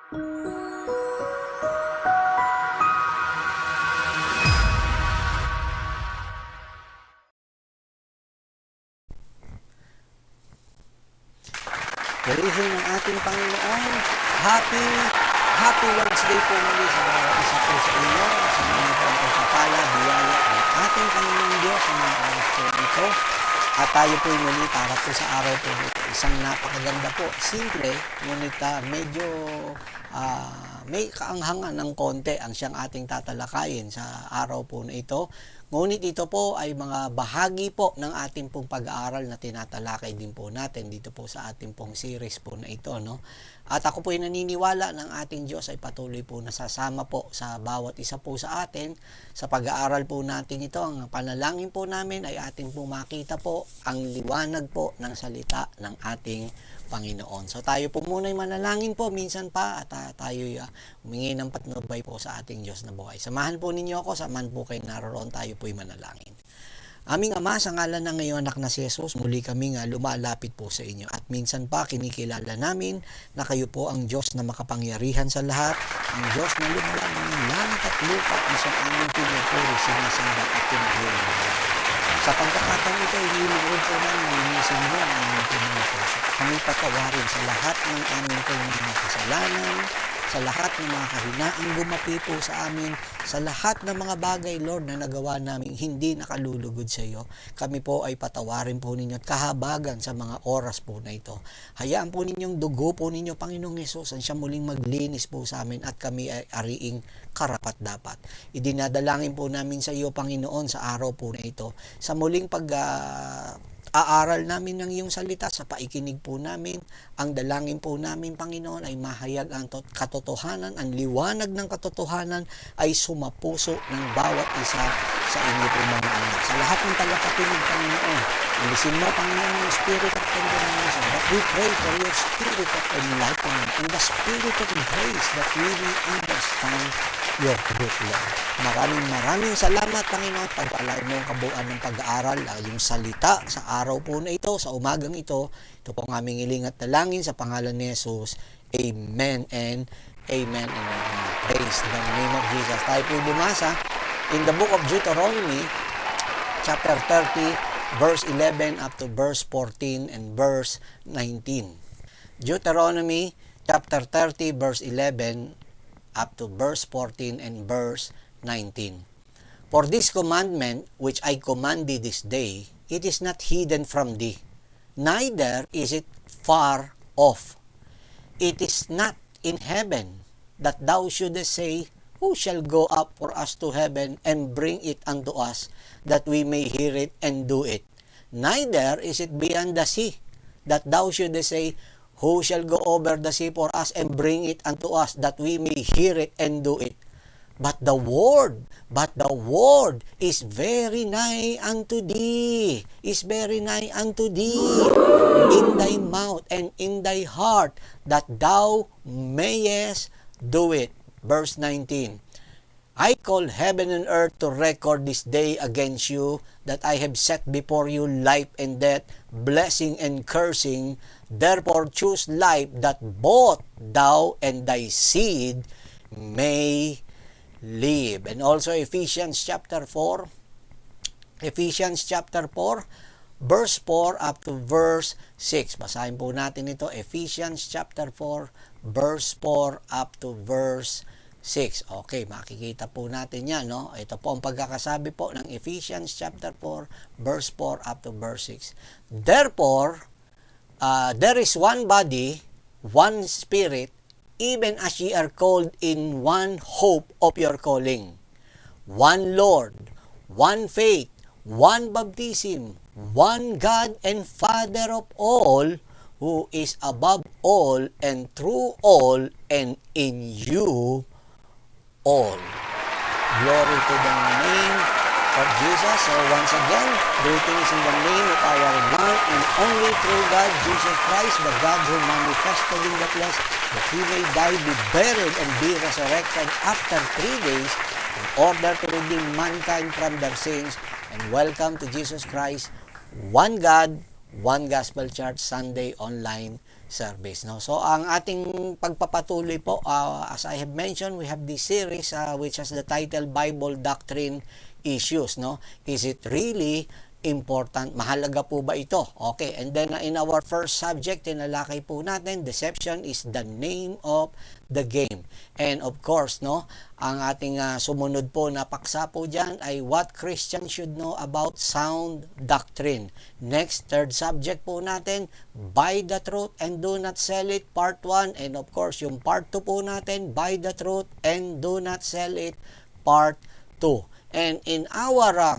Purihin ang ating Panginoon. Happy Wednesday po muli sa bawat isa po sa inyo. Sa mga pagpapala, biyaya ng ating Panginoon Diyos sa mga oras po ito. At tayo po muli para po sa araw po ito. Isang napakaganda po. Simple, ngunit medyo may kaanghangan ng konti ang siyang ating tatalakayin sa araw po na ito. Ngunit ito po ay mga bahagi po ng ating pong pag-aaral na tinatalakay din po natin dito po sa ating pong series po na ito, no? At ako po ay naniniwala ng ating Diyos ay patuloy po nasasama po sa bawat isa po sa atin sa pag-aaral po natin ito. Ang panalangin po namin ay ating po makita po ang liwanag po ng salita ng ating Panginoon. So tayo po muna ay manalangin po minsan pa at tayo humingi ng patnubay po sa ating Diyos na buhay. Samahan po ninyo ako, samahan po kayo naroon, tayo po ay manalangin. Aming Ama, sa ngalan ng iyong anak na si Jesus, muli kaming lumalapit po sa inyo. At minsan pa kinikilala namin na kayo po ang Diyos na makapangyarihan sa lahat, ang Diyos na lumalang ng langit at lupa na sa aming pinupuri, sinasamba at pinaglulang. Sa pagkakataon ito, iniluwag po namin linisin mo ang aming pinagpuso. Kami patawarin sa lahat ng aming mga kasalanan, sa lahat ng mga kahinaang gumapi po sa amin, sa lahat ng mga bagay, Lord, na nagawa namin hindi nakalulugod sa iyo. Kami po ay patawarin po ninyo at kahabagan sa mga oras po na ito. Hayaan po ninyong dugo po ninyo, Panginoong Hesus, ang siya muling maglinis po sa amin at kami ay ariing karapat-dapat. Idinadalangin po namin sa iyo, Panginoon, sa araw po na ito. Sa muling aaral namin ng iyong salita, sa paikinig po namin, ang dalangin po namin, Panginoon, ay mahayag ang katotohanan, ang liwanag ng katotohanan ay sumapuso ng bawat isa sa inyo po mga anak. Sa lahat ng tagapakinig, Panginoon, alisin mo, Panginoon, yung spirit of condemnation, but we pray for your spirit of enlightenment and the spirit of grace that we will understand your truth, Lord. Maraming salamat, Panginoon, pagpalay mo ang kabuuan ng pag-aaral, yung salita sa araw po na ito, sa umagang ito. Ito po ang aming hiling at dalangin sa pangalan ni Jesus. Amen and amen and amen. Praise the name of Jesus. Tayo po bumasa in the book of Deuteronomy, chapter 30, verse 11 up to verse 14 and verse 19. Deuteronomy, chapter 30, verse 11 up to verse 14 and verse 19. For this commandment which I command thee this day, it is not hidden from thee, neither is it far off. It is not in heaven, that thou shouldest say, who shall go up for us to heaven and bring it unto us, that we may hear it and do it? Neither is it beyond the sea, that thou shouldest say, who shall go over the sea for us and bring it unto us, that we may hear it and do it? But the word is very nigh unto thee, in thy mouth and in thy heart, that thou mayest do it. Verse 19. I call heaven and earth to record this day against you, that I have set before you life and death, blessing and cursing. Therefore choose life, that both thou and thy seed may live. And also Ephesians chapter 4, verse 4 up to verse 6. Basahin po natin ito, Ephesians chapter 4, verse 4 up to verse 6. Okay, makikita po natin yan, no? Ito po ang pagkakasabi po ng Ephesians chapter 4, verse 4 up to verse 6. Therefore, there is one body, one spirit, even as ye are called in one hope of your calling. One Lord, one faith, one baptism, one God and Father of all, who is above all and through all and in you all. Glory to the name of Jesus. So once again, greetings in the name of our one and only true God, Jesus Christ, the God who manifested in the flesh, that He may die, be buried, and be resurrected after 3 days, in order to redeem mankind from their sins. And welcome to Jesus Christ, one God, one Gospel Church Sunday online service, no? So ang ating pagpapatuloy po, as I have mentioned, we have this series which has the title Bible Doctrine Issues, no? Is it really important? Mahalaga po ba ito? Okay, and then in our first subject, tinalakay po natin, deception is the name of the game. And of course, no, ang ating sumunod po na paksa po dyan ay what Christians should know about sound doctrine. Next, third subject po natin, buy the truth and do not sell it, part 1. And of course, yung part 2 po natin, buy the truth and do not sell it, part 2. And in our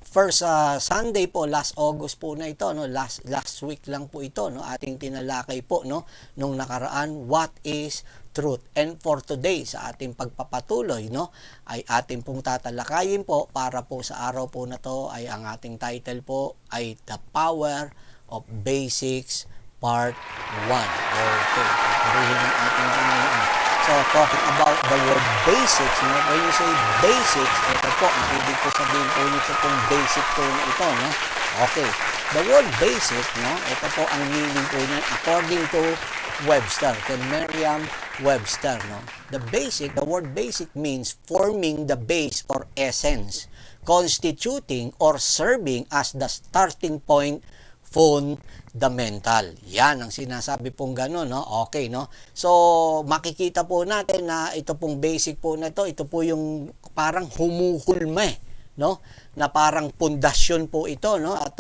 first Sunday po, last August po na ito, no, last week lang po ito, no, ating tinalakay po, no, nung nakaraan, what is truth. And for today, sa ating pagpapatuloy, no, ay ating pong tatalakayin po para po sa araw po na to ay ang ating title po ay The Power of Basics Part 1. Okay, patuloyin ang ating ngayon. So, talking about the word basics, no? When you say basics, ito po, ang ibig ko sabihin po nito pong basic po na ito, no? Okay, the word basic, no? Ito po ang meaning po niyan according to Webster, kay Merriam-Webster, no? The word basic means forming the base or essence, constituting or serving as the starting point, fundamental. Yan ang sinasabi pong gano'n, no? Okay, no? So, makikita po natin na ito pong basic po na ito po yung parang humuhulma, no? Na parang pundasyon po ito, no? At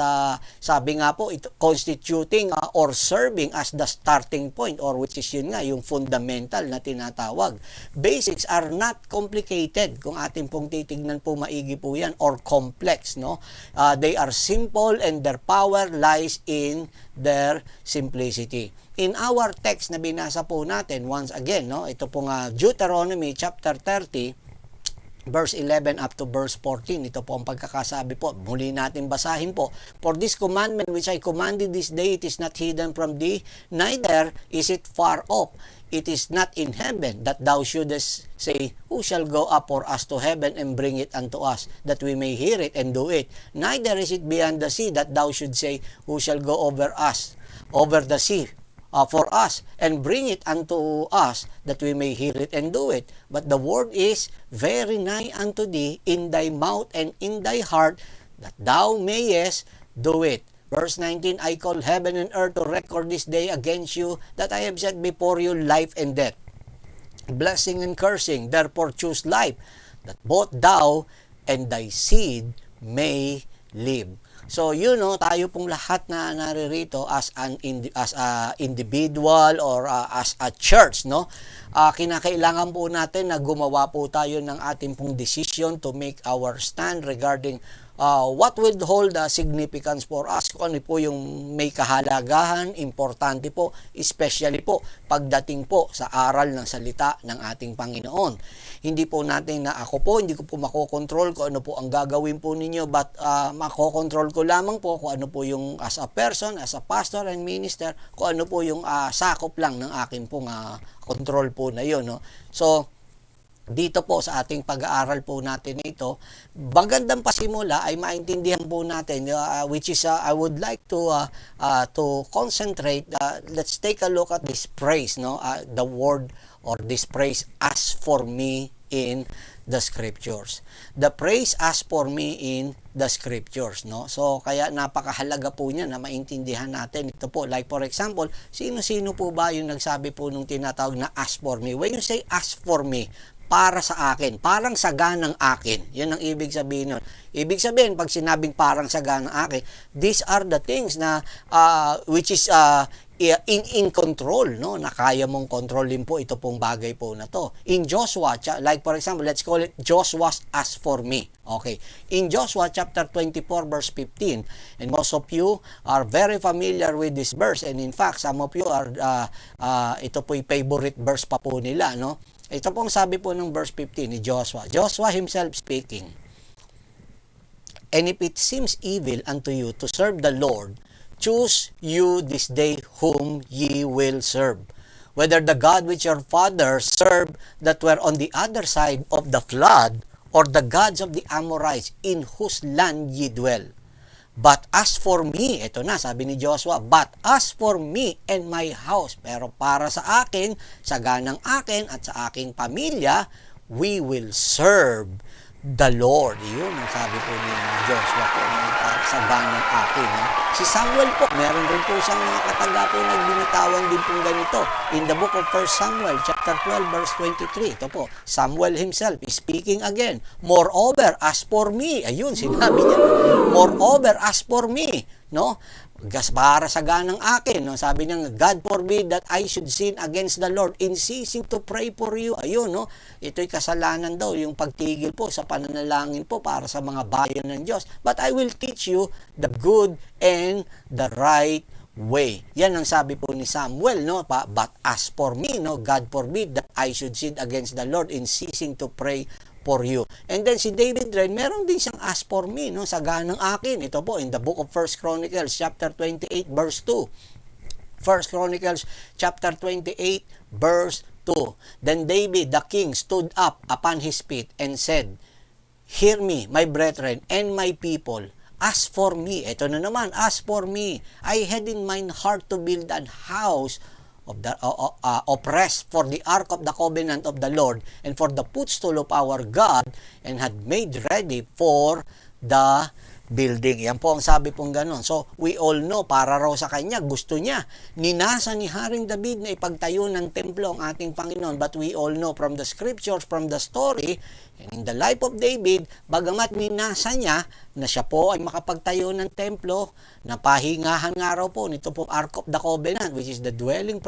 sabi nga po, ito constituting or serving as the starting point, or which is yun nga, yung fundamental na tinatawag. Basics are not complicated, kung atin pong titignan po maigi po yan, or complex, no? They are simple and their power lies in their simplicity. In our text na binasa po natin, once again, no? Ito pong Deuteronomy chapter 30, verse 11 up to verse 14. Ito po ang pagkakasabi po. Muli natin basahin po. For this commandment which I commanded this day, it is not hidden from thee, neither is it far off. It is not in heaven, that thou shouldest say, who shall go up for us to heaven and bring it unto us, that we may hear it and do it? Neither is it beyond the sea, that thou should say, who shall go over the sea, for us, and bring it unto us, that we may hear it and do it. But the word is very nigh unto thee, in thy mouth and in thy heart, that thou mayest do it. Verse 19, I call heaven and earth to record this day against you, that I have set before you life and death, blessing and cursing. Therefore choose life, that both thou and thy seed may live. So, tayo pong lahat na naririto as a individual or as a church, no? Kinakailangan po natin na gumawa po tayo ng ating pong decision to make our stand regarding what will hold the significance for us. Kung ano po yung may kahalagahan, importante po, especially po pagdating po sa aral ng salita ng ating Panginoon. Hindi po natin na hindi ko po makokontrol kung ano po ang gagawin po ninyo, but makokontrol ko lamang po kung ano po yung as a person, as a pastor and minister, kung ano po yung sakop lang ng akin pong control po na yun, no? So, dito po sa ating pag-aaral po natin ito, magandang pasimula ay maintindihan po natin, which is I would like to concentrate. Let's take a look at this phrase, no? The word or this phrase, as for me in the scriptures. The phrase as for me in the scriptures, no? So kaya napakahalaga po niya na maintindihan natin ito po. Like for example, sino-sino po ba yung nagsabi po nung tinatawag na as for me? When you say as for me, para sa akin, parang saganang akin. Yan ang ibig sabihin nun. Ibig sabihin, pag sinabing parang saganang akin, these are the things na which is in control, no? Na kaya mong kontrolin po ito pong bagay po na to. In Joshua, like for example, let's call it Joshua's as for me. Okay. In Joshua chapter 24 verse 15, and most of you are very familiar with this verse, and in fact, some of you are ito po yung favorite verse pa po nila, no? Ito pong sabi po ng verse 15 ni Joshua. Joshua himself speaking. And if it seems evil unto you to serve the Lord, choose you this day whom ye will serve. Whether the God which your fathers served that were on the other side of the flood, or the gods of the Amorites in whose land ye dwell. But as for me, ito na, sabi ni Joshua, but as for me and my house, pero para sa akin, sa ganang akin at sa aking pamilya, we will serve the Lord. Yun ang sabi po ni Joshua po, sa ganang akin. No? Si Samuel po, meron rin po siyang mga kataga po nagbinitawan din po ganito. In the book of 1 Samuel, chapter 12, verse 23, ito po, Samuel himself is speaking again. Moreover, as for me, ayun, sinabi niya, moreover, as for me, no? Para sa ganang akin, no? Sabi niya, God forbid that I should sin against the Lord in ceasing to pray for you. Ayun, no? Ito'y kasalanan daw, yung pagtigil po sa pananalangin po para sa mga bayan ng Diyos. But I will teach you the good and the right way. Yan ang sabi po ni Samuel, no? But as for me, no, God forbid that I should sin against the Lord in ceasing to pray for you. And then si David rin, meron din siyang as for me, no, sa ganang akin. Ito po in the book of 1 Chronicles chapter 28 verse 2. 1 Chronicles chapter 28 verse 2. Then David the king stood up upon his feet and said, "Hear me, my brethren and my people. As for me," ito na naman, as for me, "I had in mine heart to build an house of the rest for the ark of the covenant of the Lord and for the footstool of our God, and had made ready for the building." Yan po ang sabi pong ganon. So, we all know, para raw sa kanya, gusto niya, ninasa ni Haring David na ipagtayo ng templo ang ating Panginoon. But we all know from the scriptures, from the story, and in the life of David, bagamat ninasa niya na siya po ay makapagtayo ng templo, napahingahan nga raw po nito po Ark of the Covenant, which is the dwelling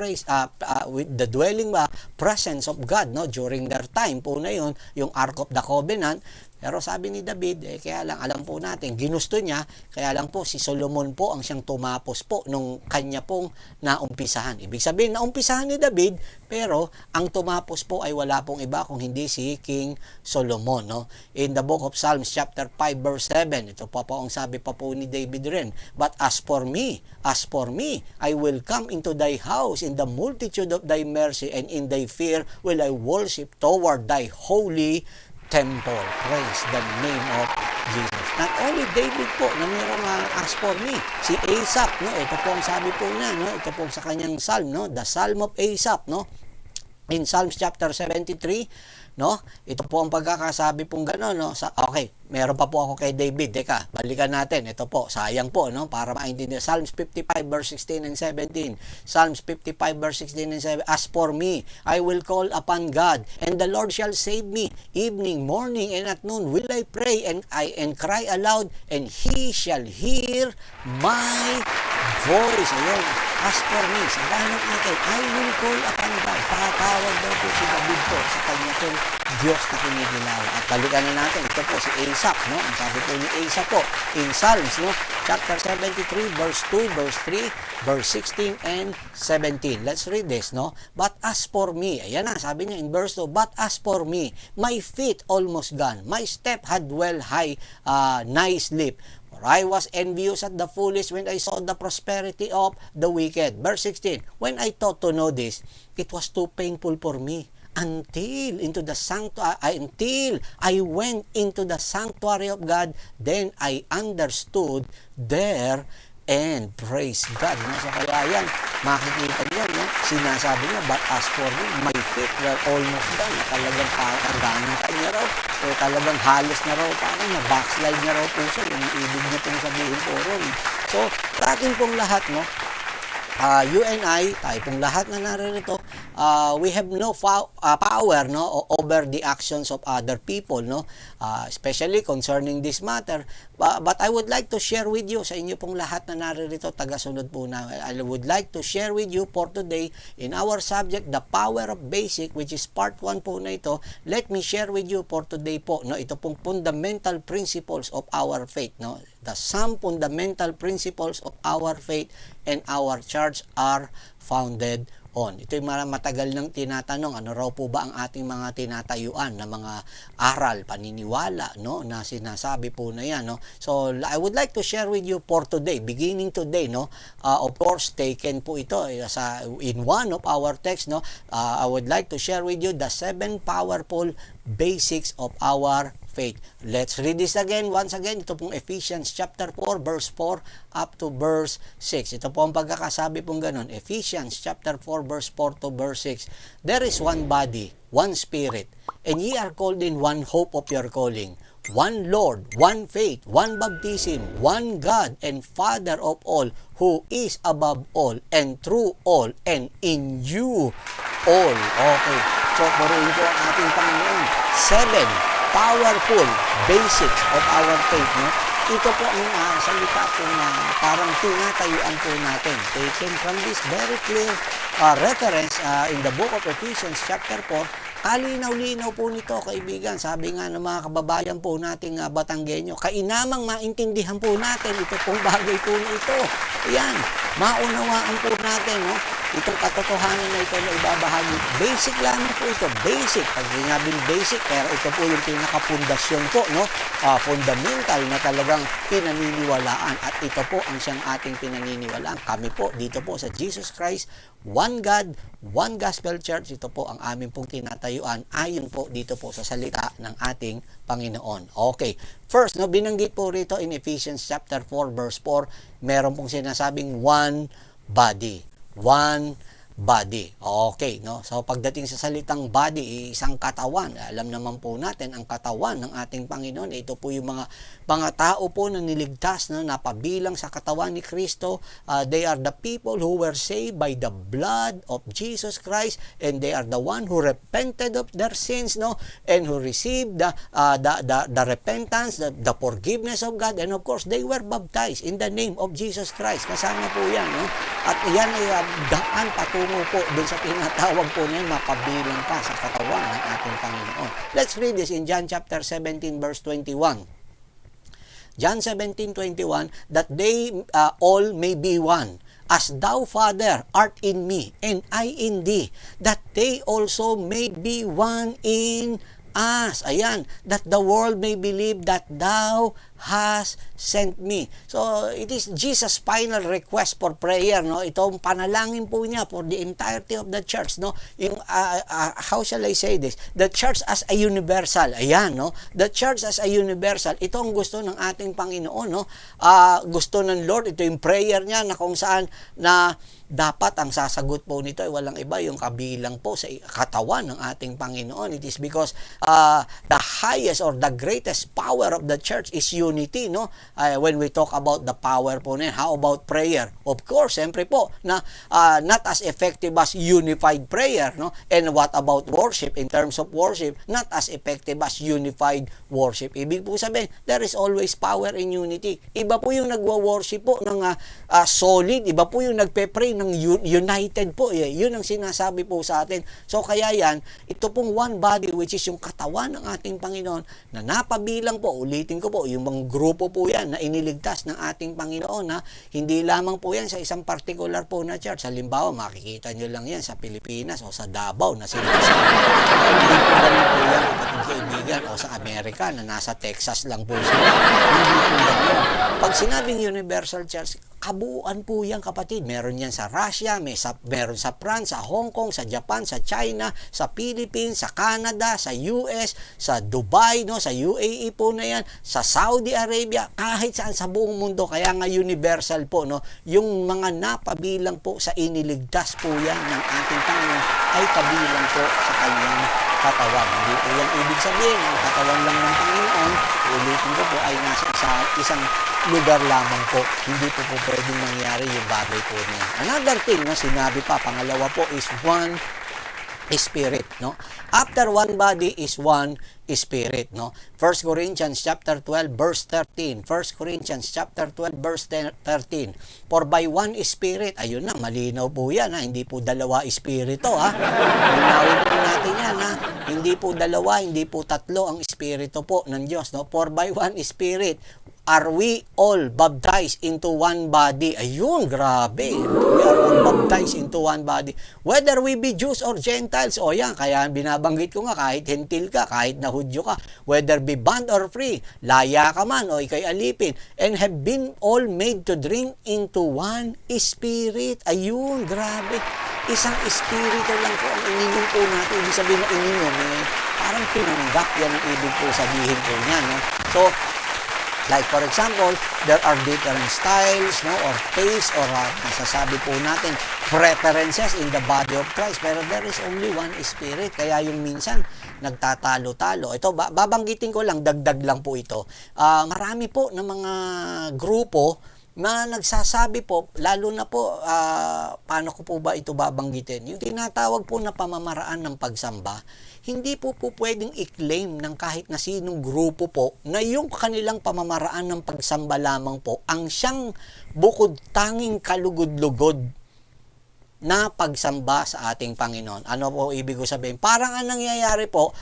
with the dwelling presence of God, no, during their time po na yun, yung Ark of the Covenant. Pero sabi ni David, kaya lang, alam po natin, ginusto niya, kaya lang po si Solomon po ang siyang tumapos po nung kanya pong naumpisahan. Ibig sabihin, naumpisahan ni David, pero ang tumapos po ay wala pong iba kung hindi si King Solomon. No? In the book of Psalms chapter 5 verse 7, ito pa po ang sabi pa po ni David rin, "But as for me, I will come into thy house in the multitude of thy mercy, and in thy fear will I worship toward thy holy temple." Praise the name of Jesus. Not only David po na mayroong as for me, si Asaph, no, ito po ang sabi po niya, no, ito po sa kanyang psalm, no, the Psalm of Asaph, no, in Psalms chapter 73, no, ito po ang pagkakasabi pong gano'n, no, okay, meron pa po ako kay David, teka, balikan natin, ito po, sayang po, no, para maintindihan, Psalms 55 verse 16 and 17, Psalms 55 verse 16 and 17, "As for me, I will call upon God, and the Lord shall save me. Evening, morning, and at noon will I pray, and cry aloud, and He shall hear my voice." Ayun, as for me, sa ganang akin, I will call upon God. Tatawag daw po si David po sa kanya pong Diyos na kinikilawan. At balikan na natin, ito po si Asaph, no? Ang sabi po ni Asaph po in Psalms, no? Chapter 73, verse 2, verse 3, verse 16 and 17. Let's read this, no? "But as for me," ayan na, sabi niya in verse 2, "But as for me, my feet almost gone. My step had nigh sleep. For I was envious at the foolish when I saw the prosperity of the wicked." Verse 16, "When I thought to know this, it was too painful for me. Until I went into the sanctuary of God, then I understood their end." Praise God. So kaya yan, makikita niyo, no? Sinasabi niya, "But as for me, my feet were almost done." Talagang parang ganyan niya raw. So talagang halos na raw, parang na-backslide na raw po siya. Yung ibig niya pong sabihin po ron. So, sa atin pong lahat, no? You and I, tayo pong lahat na naririto, we have no power, no, over the actions of other people, no, especially concerning this matter. But I would like to share with you, sa inyo pong lahat na naririto, tagasunod po na, I would like to share with you for today in our subject, the power of basic, which is part 1 po na ito. Let me share with you for today po, no, ito pong fundamental principles of our faith, no, some fundamental principles of our faith and our church are founded on. Ito yung matagal nang tinatanong, ano raw po ba ang ating mga tinatayuan na mga aral, paniniwala, no, na sinasabi po na yan, no. So I would like to share with you for today, beginning today, no, of course taken po ito in one of our texts, no. I would like to share with you the 7 powerful basics of our faith. Let's read this again. Once again, ito pong Ephesians chapter 4, verse 4 up to verse 6. Ito po ang pagkakasabi pong ganun. Ephesians chapter 4, verse 4 to verse 6. There is one body, one spirit, and ye are called in one hope of your calling. One Lord, one faith, one baptism, one God and Father of all, who is above all and through all and in you all. Okay. So, purihin po ang ating Panginoon. 7 powerful basics of our faith. No? Ito po ang salita po na parang tinatayuan po natin. Taken from this very clear reference in the book of Ephesians chapter 4. Kalinaw-linaw po nito, kaibigan. Sabi nga ng mga kababayan po nating Batanggenyo, kainamang maintindihan po natin ito pong bagay po na ito. Ayan, maunawaan po natin, no? Itong katotohanan na ito na ibabahagi. Basic lamang po ito. Basic. Pag sinabing basic, pero ito po yung pinakapundasyon po, no? Fundamental na talagang pinaniniwalaan. At ito po ang siyang ating pinaniniwalaan. Kami po, dito po sa Jesus Christ, one God, one Gospel Church. Ito po ang aming pong tinatayuan ayon po dito po sa salita ng ating Panginoon. Okay. First, no, binanggit po rito in Ephesians chapter 4, verse 4, meron pong sinasabing one body. One body. Okay, no? So, pagdating sa salitang body, isang katawan. Alam naman po natin, ang katawan ng ating Panginoon, ito po yung mga tao po na niligtas, no? Napabilang sa katawan ni Kristo. They are the people who were saved by the blood of Jesus Christ, and they are the one who repented of their sins, no? And who received the repentance, the forgiveness of God, and of course, they were baptized in the name of Jesus Christ. Kasama po yan, no? At yan ay daan patungo po dun sa tinatawag po na mapabilang pa sa katawan ng ating Panginoon. Let's read this in John chapter 17 verse 21. John 17:21, that they all may be one, as thou, Father, art in me, and I in thee, that they also may be one in us. Ayan, that the world may believe that thou has sent me. So, it is Jesus' final request for prayer, no? Itong panalangin po niya for the entirety of the church, no? Yung, how shall I say this? The church as a universal. Ayan, no? The church as a universal. Ito ang gusto ng ating Panginoon, no? Gusto ng Lord, ito yung prayer niya na kung saan na dapat ang sasagot po nito ay walang iba, yung kabilang po sa katawan ng ating Panginoon. It is because the highest or the greatest power of the church is unity, no? When we talk about the power po na, how about prayer? Of course, siyempre po, na not as effective as unified prayer, no? And what about worship? In terms of worship, not as effective as unified worship. Ibig po sabihin, there is always power in unity. Iba po yung nagwa-worship po ng solid, iba po yung nagpe-pray ng united po. Yun ang sinasabi po sa atin. So kaya yan, ito pong one body, which is yung katawan ng ating Panginoon, na napabilang po, ulitin ko po, yung mga grupo po yan na iniligtas ng ating Panginoon, na hindi lamang po yan sa isang particular po na church. Halimbawa, makikita nyo lang yan sa Pilipinas o sa Davao na sinasabi. Hindi po ganun po yan, kapatid kaibigan, o sa Amerika na nasa Texas lang po sila. Hindi po ganun. Pag sinabing Universal Church, kabuuan po yan, kapatid. Meron yan sa Russia, meron sa France, sa Hong Kong, sa Japan, sa China, sa Philippines, sa Canada, sa US, sa Dubai, no, sa UAE po na yan, sa Saudi Arabia, kahit saan sa buong mundo. Kaya nga universal po, no, yung mga napabilang po sa iniligtas po yan ng ating Panginoon ay kabilang po sa kanyang katawan. Hindi po yan ibig sabihin, ang katawan lang ng Panginoon, ulitin ko po, ay nasa isang lugar lamang po. Hindi po pwedeng mangyari yung bagay po niya. Another thing na sinabi pa, pangalawa po, is one spirit, no? After one body is one spirit, no? 1 Corinthians chapter 12 verse 13. 1 Corinthians chapter 12 verse 13. For by one spirit, ayun na, malinaw po yan, ha? Hindi po dalawa espiritu, ha? Linawin po natin yan, ha? Hindi po dalawa, hindi po tatlo ang espiritu po ng Diyos, no? For by one spirit are we all baptized into one body. Ayun, grabe. We are all baptized into one body. Whether we be Jews or Gentiles, o yan, kaya binabanggit ko nga, kahit hentil ka, kahit na Hudyo ka, whether be bond or free, laya ka man o ikay alipin, and have been all made to drink into one spirit. Ayun, grabe. Isang espiritu lang po ang ininom po natin. Ibig sabihin na ininom, parang tinanggap, yan ang ibig po sabihin po niya, no? So, like for example, there are different styles, no, or tastes, or nasasabi po natin, preferences in the body of Christ. Pero there is only one Spirit. Kaya yung minsan, nagtatalo-talo. Ito, babanggitin ko lang, dagdag lang po ito. Marami po ng mga grupo na nagsasabi po, lalo na po, paano ko po ba ito babanggitin? Yung tinatawag po na pamamaraan ng pagsamba, hindi po pwedeng i-claim ng kahit na sinong grupo po na yung kanilang pamamaraan ng pagsamba lamang po ang siyang bukod tanging kalugod-lugod na pagsamba sa ating Panginoon. Ano po ibig ko sabihin? Parang ang nangyayari po,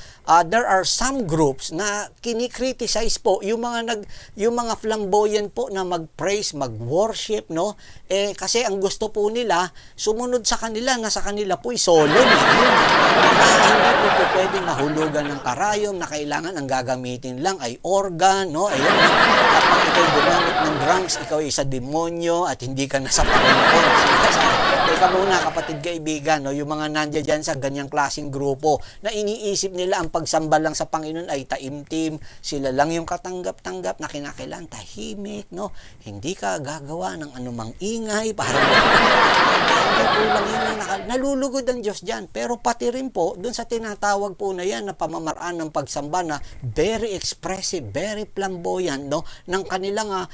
there are some groups na kinikriticize po yung mga flamboyant po na mag-praise, mag-worship, no? Kasi ang gusto po nila, sumunod sa kanila, na sa kanila po'y solemn. Hindi po pwedeng mahulugan ng karayom na kailangan ang gagamitin lang ay organ, no? Ayun. Kapag ikaw gumamit ng drums, ikaw ay isa demonyo at hindi ka na sa Panginoon. Teka muna, kapatid kaibigan, no, yung mga nandiyan dyan sa ganyang klaseng grupo na iniisip nila ang pagsamba lang sa Panginoon ay taimtim, sila lang yung katanggap-tanggap na kinakailangan, tahimik, no? Hindi ka gagawa ng anumang ingay, parang hindi po lang yun nalulugod ang Diyos dyan. Pero pati rin po, dun sa tinatawag po na yan na pamamaraan ng pagsamba na very expressive, very flamboyant, no, ng kanilang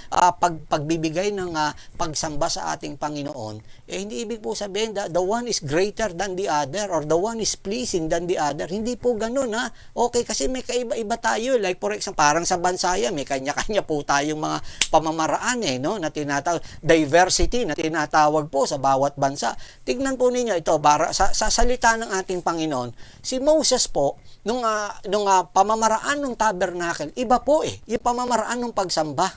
pagbibigay ng pagsamba sa ating Panginoon, hindi ibig po sabihin the one is greater than the other or the one is pleasing than the other. Hindi po ganun, ha. Okay, kasi may kaiba-iba tayo. Like for example, parang sa bansaya, may kanya-kanya po tayong mga pamamaraan, no, na tinatawag diversity na tinatawag po sa bawat bansa. Tignan po ninyo ito, sa salita ng ating Panginoon, si Moses po, nung pamamaraan ng tabernacle, iba po yung pamamaraan ng pagsamba,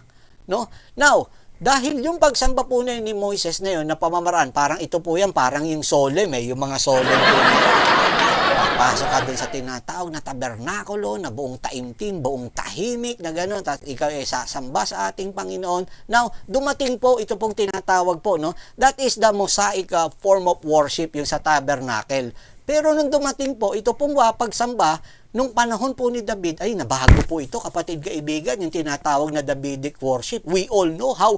no? Now, dahil yung pagsamba po na ni Moises na yun, na pamamaraan, parang ito po yan, parang yung solemn, yung mga solemn po na papasok ka dun sa tinatawag na tabernakulo, na buong taimtim, buong tahimik, na gano'n, at ikaw ay sasamba sa ating Panginoon. Now, dumating po, ito pong tinatawag po, no? That is the Mosaic form of worship, yung sa tabernacle. Pero nung dumating po, ito pong pagsamba, nung panahon po ni David, ay nabago po ito, kapatid kaibigan, yung tinatawag na Davidic worship. We all know how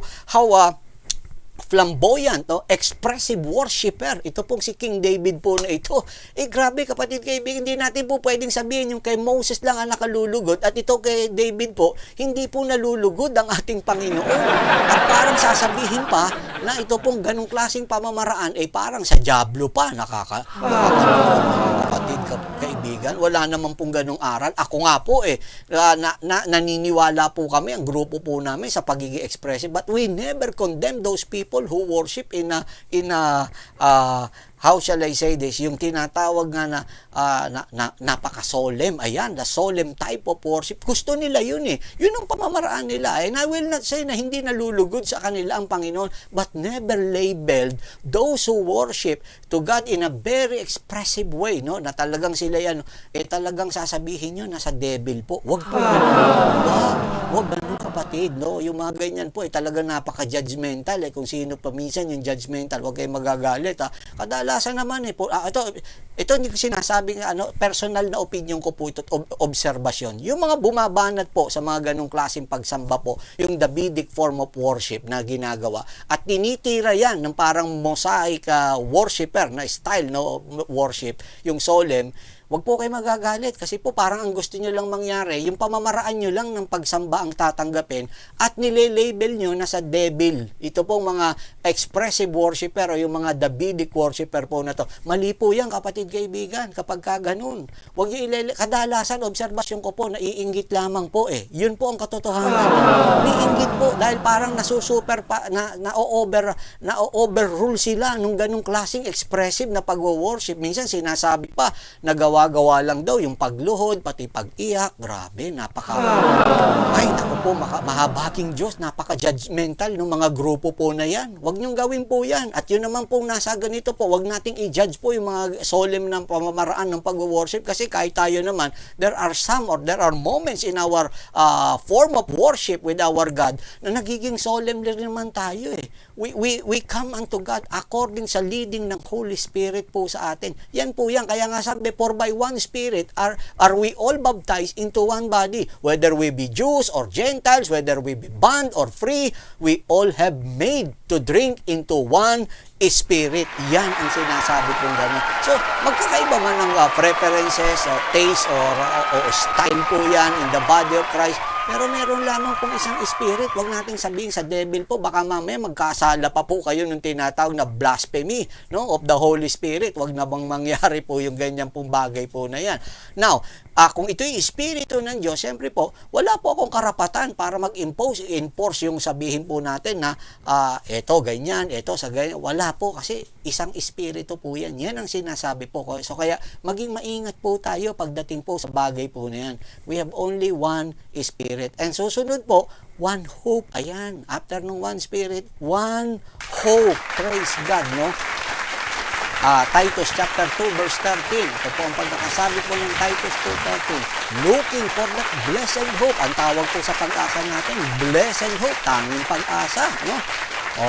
flamboyant, no, expressive worshiper. Ito pong si King David po na ito. Grabe, kapatid kaibigan, hindi natin po pwedeng sabihin yung kay Moses lang ang nakalulugod at ito kay David po, hindi po nalulugod ang ating Panginoon. At parang sasabihin pa na ito pong ganong klaseng pamamaraan parang sa diablo pa kapatid kaibigan. Wala naman pong ganong aral. Ako nga po naniniwala po kami, ang grupo po namin, sa pagiging expressive, but we never condemn those people who worship in a how shall I say this, yung tinatawag nga na napaka-solemn. Ayan, the solemn type of worship. Gusto nila yun Yun ang pamamaraan nila. And I will not say na hindi nalulugod sa kanila ang Panginoon, but never labeled those who worship to God in a very expressive way, no? Na talagang sila yan, talagang sasabihin nyo na sa devil po. Wag po wag ganun, kapatid, no? Yung mga ganyan po, talagang napaka-judgmental. Kung sino pa minsan yung judgmental, wag kayong magagalit, kadalasan naman ito hindi ko sinasabing personal na opinion ko po ito, obserbasyon. Yung mga bumabanat po sa mga ganung klaseng pagsamba po, yung Davidic form of worship na ginagawa, at tinitira yan ng parang Mosaic worshiper na style, no, worship, yung solemn. Wag po kayo magagalit kasi po parang ang gusto nyo lang mangyari, yung pamamaraan nyo lang ng pagsamba ang tatanggapin at nile-label nyo na sa devil. Ito pong mga expressive worshiper o yung mga Davidic worshiper po na to. Mali po yan, kapatid kaibigan, kapag ka ganun. Wag nyo kadalasan, obserbasyon ko po, naiinggit lamang po Yun po ang katotohanan. Naiinggit po dahil parang nasusuper pa, na-overrule sila nung ganung klaseng expressive na pag-worship. Minsan sinasabi pa, gawa lang daw yung pagluhod, pati pag-iyak. Grabe, ay, naku po, mahabaking Diyos, napaka-judgmental ng mga grupo po na yan. Huwag niyong gawin po yan. At yun naman pong nasa ganito po, huwag nating i-judge po yung mga solemn ng pamamaraan ng pag-worship kasi kahit tayo naman, there are moments in our form of worship with our God na nagiging solemn rin naman tayo We come unto God according sa leading ng Holy Spirit po sa atin. Yan po yan. Kaya nga sabi, for by by one Spirit are we all baptized into one body. Whether we be Jews or Gentiles, whether we be bond or free, we all have made to drink into one Spirit. Yan ang sinasabi kong gano'n. So, magkakaiba man ng preferences, taste, or style po yan in the body of Christ. Pero meron lamang pong isang spirit. Huwag nating sabihin sa devil po, baka mamaya magkasala pa po kayo ng tinatawag na blasphemy, no, of the Holy Spirit. Huwag na bang mangyari po yung ganyan pong bagay po na yan. Now, kung ito'y espiritu ng Diyos, siyempre po, wala po akong karapatan para enforce yung sabihin po natin na eto ganyan, eto sa ganyan. Wala po kasi isang espiritu po yan. Yan ang sinasabi po ko. So kaya maging maingat po tayo pagdating po sa bagay po na yan. We have only one spirit. And susunod po, one hope. Ayan, after nung one spirit, one hope. Praise God, no? Titus chapter 2 verse 13. Ito po ang pagkakasabi po ng Titus 2:13. Looking for that blessed hope. Ang tawag po sa pag-asa natin, blessed hope, tanging pag-asa, no?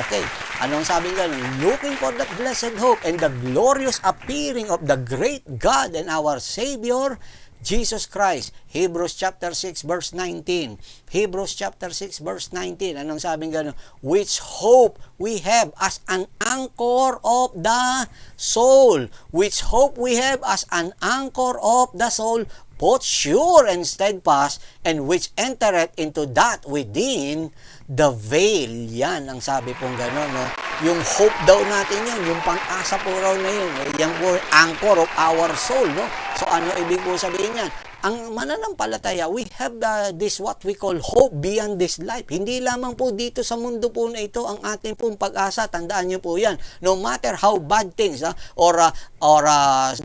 Okay. Anong sabi nga? Looking for that blessed hope and the glorious appearing of the great God and our Savior, Jesus Christ. Hebrews chapter 6 verse 19. Hebrews chapter 6 verse 19. Anong sabi nga? Which hope we have as an anchor of the soul. Which hope we have as an anchor of the soul, both sure and steadfast, and which entereth into that within the veil. Yan ang sabi pong gano'n, no? Yung hope daw natin yun, yung pang-asa po raw na yun, yung anchor of our soul, no? So ano ibig po sabihin yan? Ang mananampalataya, we have this what we call hope beyond this life. Hindi lamang po dito sa mundo po na ito ang ating pong pag-asa. Tandaan nyo po yan. No matter how bad things or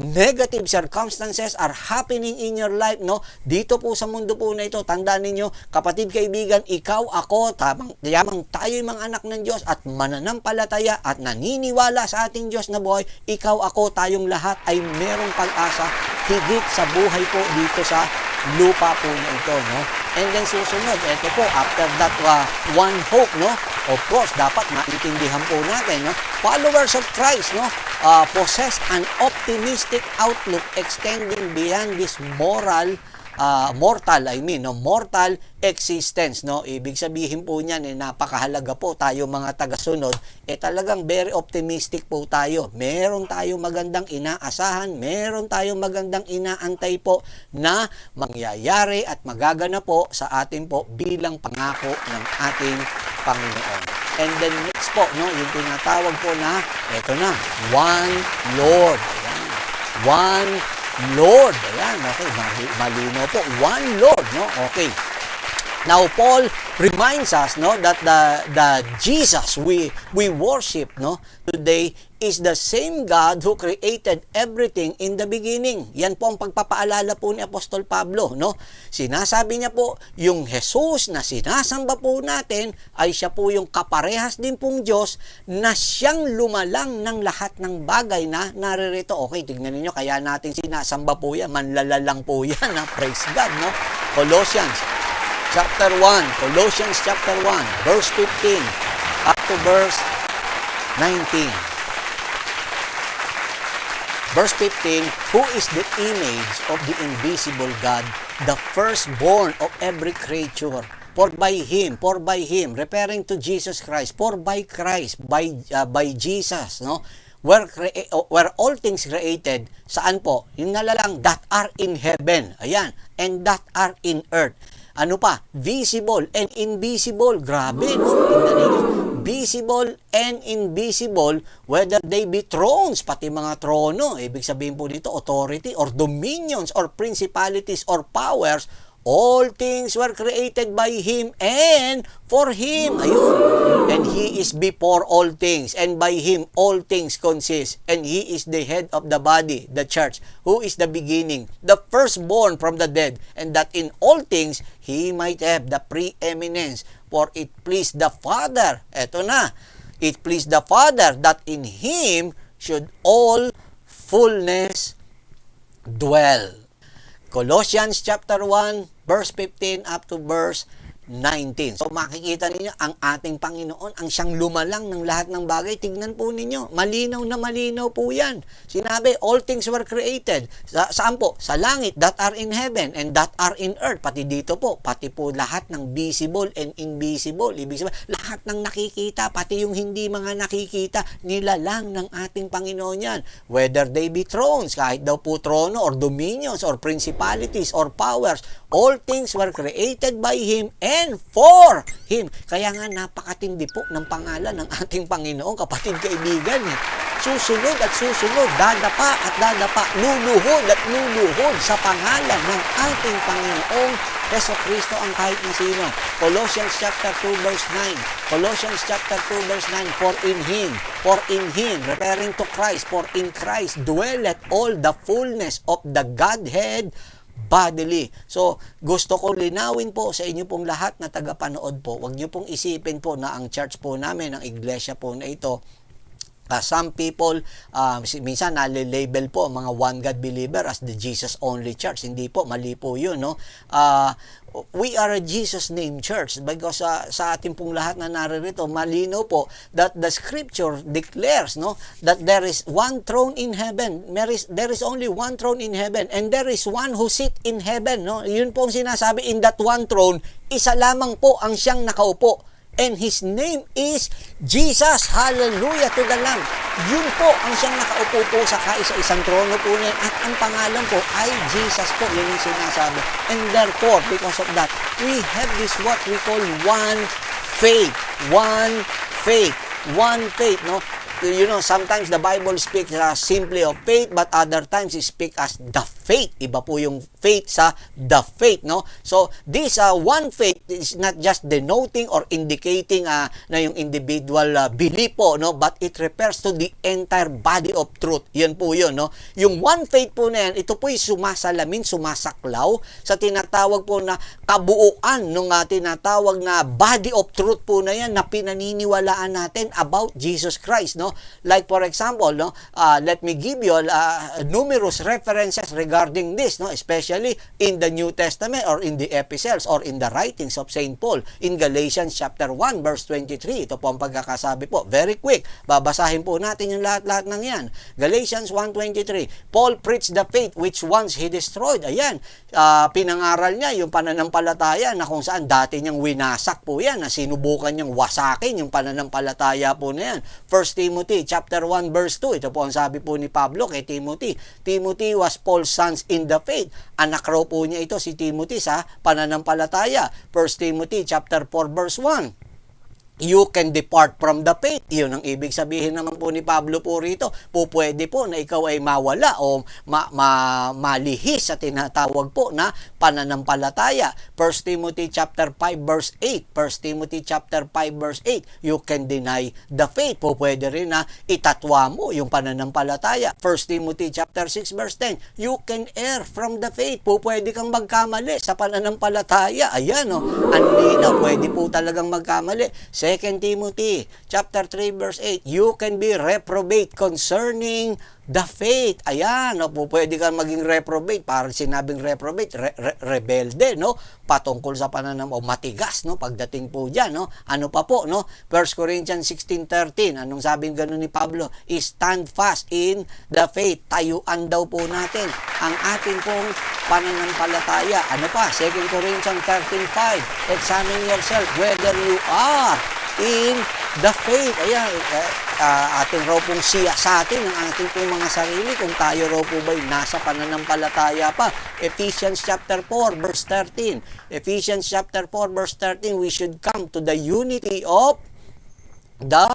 negative circumstances are happening in your life, no? Dito po sa mundo po na ito, tandaan ninyo, kapatid, kaibigan, ikaw, ako, yamang tayo yung mga anak ng Diyos at mananampalataya at naniniwala sa ating Diyos na buhay, ikaw, ako, tayong lahat ay merong pag-asa higit sa buhay po dito sa lupa po na ito, no? And then susunod, ito po, after that one hope, no? Of course, dapat maintindihan po natin, no? Followers of Christ, no? Possess an optimistic outlook extending beyond this mortal existence, no? Ibig sabihin po niyan, napakahalaga po tayo mga tagasunod, talagang very optimistic po tayo. Meron tayong magandang inaasahan, meron tayong magandang inaantay po na mangyayari at magagana po sa atin po bilang pangako ng ating Panginoon. And then next po, no, yung tinatawag po na, eto na, one Lord. Ayan. One Lord. Ayan, okay, malino po. One Lord, no? Okay. Now, Paul reminds us, no, that the Jesus we worship, no, today is the same God who created everything in the beginning. Yan po ang pagpapaalala po ni Apostol Pablo, no? Sinasabi niya po, yung Jesus na sinasamba po natin ay siya po yung kaparehas din pong Diyos na siyang lumalang ng lahat ng bagay na naririto. Okay, tignan niyo, kaya natin sinasamba po yan, manlalalang po yan, na praise God, no? Colossians chapter 1, Colossians chapter 1, verse 15 up to verse 19. Verse 15, who is the image of the invisible God, the firstborn of every creature. For by Him, referring to Jesus Christ, for by Christ, by Jesus, no? Where all things created, saan po? Yung nalalang, that are in heaven, ayan, and that are in earth. Ano pa? Visible and invisible. Grabe, no? Tingnan ninyo. Visible and invisible, whether they be thrones, pati mga trono, ibig sabihin po dito, authority, or dominions, or principalities, or powers, all things were created by Him and for Him. Ayun. And He is before all things, and by Him all things consist. And He is the head of the body, the church, who is the beginning, the firstborn from the dead, and that in all things He might have the preeminence. For it pleased the Father, eto na, it pleased the Father that in Him should all fullness dwell. Colossians chapter 1, verse 15 up to verse 19. So makikita ninyo, ang ating Panginoon, ang siyang lumalang ng lahat ng bagay. Tignan po ninyo, malinaw na malinaw po yan. Sinabi, all things were created. Saan po? Sa langit, that are in heaven, and that are in earth. Pati dito po, pati po lahat ng visible and invisible. Ibig sabihin, lahat ng nakikita, pati yung hindi mga nakikita, nilalang ng ating Panginoon yan. Whether they be thrones, kahit daw po trono, or dominions, or principalities, or powers, all things were created by Him and for Him. Kaya nga napakatindi po ng pangalan ng ating Panginoon, kapatid kaibigan. Susunod at susunod, dadapa at dadapa, luluhod at luluhod sa pangalan ng ating Panginoong Jesucristo ang kahit na sino. Colossians chapter 2 verse 9. Colossians chapter 2 verse 9, for in Him, referring to Christ, for in Christ dwelleth all the fullness of the Godhead bodily. So, gusto ko linawin po sa inyo pong lahat na tagapanood po. Huwag niyo pong isipin po na ang church po namin, ang iglesia po na ito, some people, minsan nalilabel po ang mga one God believer as the Jesus only church. Hindi po, mali po yun, no? We are a Jesus name church because sa ating pong lahat na naririto, malinaw po that the scripture declares, no, that there is one throne in heaven. There is only one throne in heaven, and there is one who sit in heaven, no? Yun po ang sinasabi, in that one throne, isa lamang po ang siyang nakaupo. And His name is Jesus. Hallelujah to the Lamb. Yun po ang siyang nakaupo po sa kaisa-isang trono po niya. At ang pangalan po ay Jesus po. Yun yung sinasabi. And therefore, because of that, we have this what we call one faith. One faith. One faith, no? You know, sometimes the Bible speaks simply of faith, but other times it speaks as the faith. Iba po yung faith sa the faith, no? So, this one faith is not just denoting or indicating na yung individual belief po, no? But it refers to the entire body of truth. Yan po yun, no? Yung one faith po na yan, ito po yung sumasalamin, sumasaklaw sa tinatawag po na kabuuan ng tinatawag na body of truth po na yan na pinaniniwalaan natin about Jesus Christ, no? Like for example, no, let me give you numerous references regarding this, no, especially in the New Testament or in the epistles or in the writings of Saint Paul in Galatians chapter 1 verse 23. Ito po ang pagkakasabi po. Very quick. Babasahin po natin yung lahat-lahat ng yan. Galatians 1:23. Paul preached the faith which once he destroyed. Ayan, pinangaral niya yung pananampalataya na kung saan dati niyang winasak po yan, na sinubukan niyang wasakin yung pananampalataya po na yan. 1 Timothy chapter 1 verse 2. Ito po ang sabi po ni Pablo kay Timothy. Timothy was Paul's sons in the faith. Anak raw po niya ito si Timothy sa pananampalataya. 1 Timothy chapter 4 verse 1. You can depart from the faith. Iyon ang ibig sabihin naman po ni Pablo po rito. Pwede po na ikaw ay mawala o malihis sa tinatawag po na pananampalataya. 1 Timothy chapter 5 verse 8. 1 Timothy chapter 5 verse 8. You can deny the faith. Pwede rin na itatwa mo yung pananampalataya. 1 Timothy chapter 6 verse 10. You can err from the faith. Pwede kang magkamali sa pananampalataya. Ayan, o. Andi na, pwede po talagang magkamali. 2 Timothy chapter 3 verse 8, you can be reprobate concerning the faith. Ayan, no, pwede kang maging reprobate. Parang sinabing reprobate, rebelde, no? Patungkol sa o matigas, no? Pagdating po dyan, no? Ano pa po, no? 1 Corinthians 16:13, anong sabing gano'n ni Pablo? Stand fast in the faith. Tayuan daw po natin ang ating pong pananampalataya. Ano pa? 2 Corinthians 13:5, examine yourself whether you are in the faith. Ayan, ating raw pong siya sa atin, ang ating pong mga sarili, kung tayo raw po ba'y nasa pananampalataya pa. Ephesians chapter 4 verse 13. Ephesians chapter 4 verse 13, we should come to the unity of the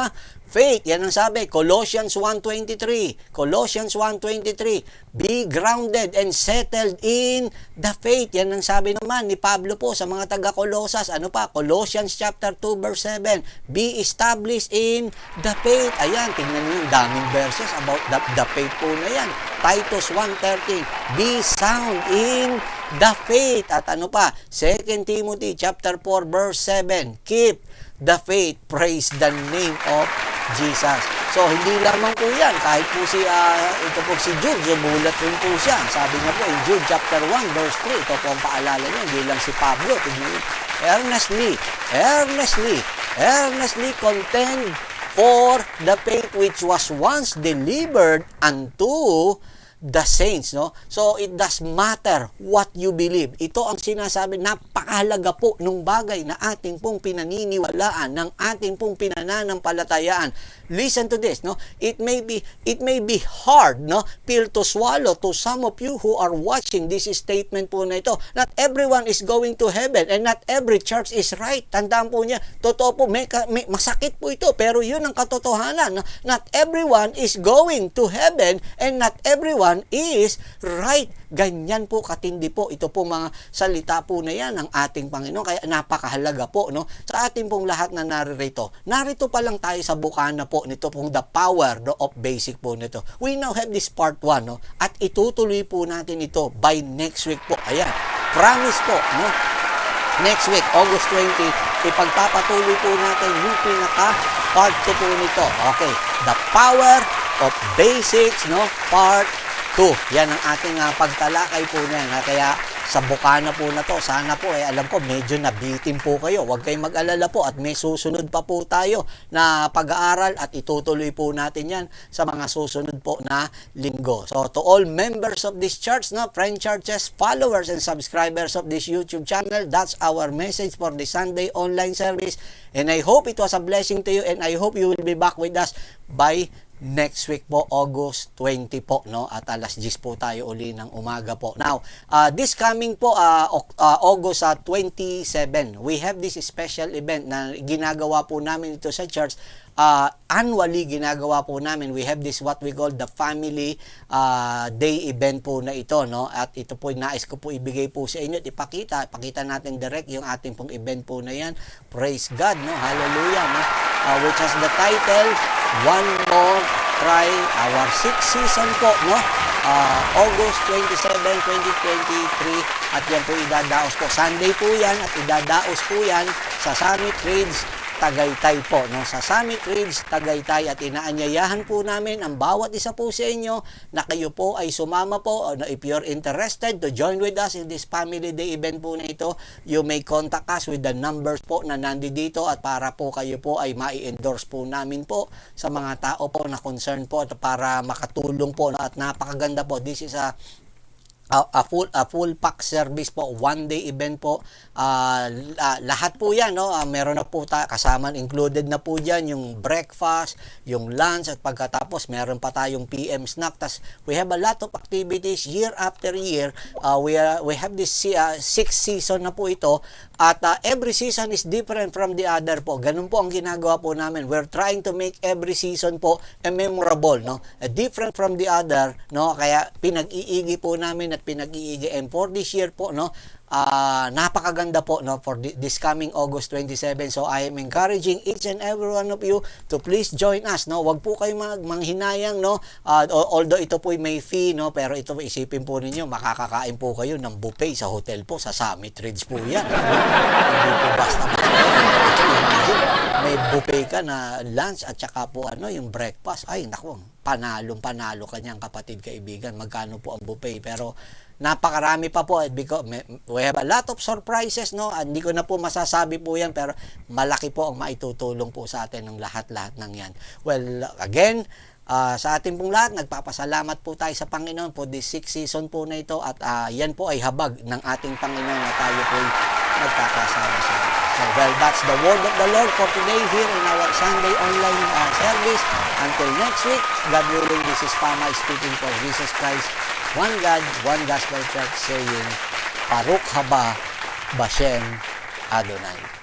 faith. Yan ang sabi. Colossians 1:23. Colossians 1:23. Be grounded and settled in the faith. Yan ang sabi naman ni Pablo po sa mga taga-Colosas. Ano pa? Colossians chapter 2 verse 7. Be established in the faith. Ayan, tingnan niyo yung daming verses about the faith po na yan. Titus 1:13. Be sound in the faith. At ano pa? 2 Timothy chapter 4 verse 7. Keep the faith, praise the name of Jesus. So, hindi lamang po yan. Kahit po ito po si Jude, sumulat rin po siya. Sabi niya po in Jude chapter 1 verse 3, ito po ang paalala niya, hindi lang si Pablo. Tignan niyo. Earnestly contend for the faith which was once delivered unto the saints, no? So, it does matter what you believe. Ito ang sinasabi, napakahalaga po nung bagay na ating pong pinaniniwalaan, ng ating pong pinananampalatayaan. Listen to this, no? It may be hard, no? Pill to swallow to some of you who are watching this statement po na ito. Not everyone is going to heaven and not every church is right. Tandaan po niya, totoo po, may masakit po ito, pero yun ang katotohanan. No? Not everyone is going to heaven and not everyone is right. Ganyan po katindi po. Ito po mga salita po na yan ng ating Panginoon. Kaya napakahalaga po, no? Sa ating pong lahat na naririto. Narito pa lang tayo sa bukana po nito pong the power of basic po nito. We now have this part 1, no? At itutuloy po natin ito by next week po. Ayan. Promise po, no? Next week, August 20, ipagpapatuloy po natin yung pinaka part 2 po nito. Okay. The power of basics, no? Part 2. Yan ang ating pagtalakay po niyan. Kaya sa bukana po na to, sana po, alam ko, medyo nabitin po kayo. Huwag kayong mag-alala po at may susunod pa po tayo na pag-aaral at itutuloy po natin yan sa mga susunod po na linggo. So, to all members of this church, no, friend churches, followers, and subscribers of this YouTube channel, that's our message for the Sunday online service. And I hope it was a blessing to you and I hope you will be back with us by next week po, August 20 po, no? At alas 10 po tayo uli ng umaga po. Now, this coming po, August 27, we have this special event na ginagawa po namin ito sa church. Annually ginagawa po namin. We have this what we call the family day event po na ito, no? At ito po nais ko po ibigay po sa inyo at ipakita natin direct yung ating pong event po na yan. Praise God, no? Hallelujah, no? Which has the title One More Try, our 6th season po, no? August 27, 2023 at yan po idadaos po. Sunday po yan at idadaos po yan sa Summit Ridge Tagaytay po, no? Sa Summit Ridge Tagaytay at inaanyayahan po namin ang bawat isa po sa inyo na kayo po ay sumama po, no? If you're interested to join with us in this family day event po na ito, you may contact us with the numbers po na nandito at para po kayo po ay mai-endorse po namin po sa mga tao po na concerned po at para makatulong po, no? At napakaganda po. This is a full pack service po, one day event po. Lahat po yan, no? Meron na po kasama, included na po dyan yung breakfast, yung lunch, at pagkatapos meron pa tayong PM snack. Tas we have a lot of activities year after year. We have this 6th season na po ito at every season is different from the other po. Ganun po ang ginagawa po namin. We're trying to make every season po memorable, no? Different from the other, no? Kaya pinag-iigi po namin at pinag-iigi. And for this year po, no, napakaganda po, no, for this coming August 27. So I am encouraging each and every one of you to please join us, no. Wag po kayong manghinayang, no. Although ito po may fee, no, pero ito isipin po ninyo, makakakain po kayo ng buffet sa hotel po sa Summit Ridge po yan. Hindi po basta imagine, may buffet ka na lunch at saka po yung breakfast. Ay naku, panalo kanyang kapatid, kaibigan. Magkano po ang buffet? Pero napakarami pa po because we have a lot of surprises, no? Hindi ko na po masasabi po yan, pero malaki po ang maitutulong po sa atin ng lahat ng yan. Well, again, sa ating pong lahat, nagpapasalamat po tayo sa Panginoon po this 6th season po na ito at yan po ay habag ng ating Panginoon na tayo po nagkakasama sa atin. So, well, that's the word of the Lord for today here in our Sunday online service. Until next week, God willing, this is Pama speaking for Jesus Christ, one God, one Gospel Church, saying, Baruch haba Bashem Adonai.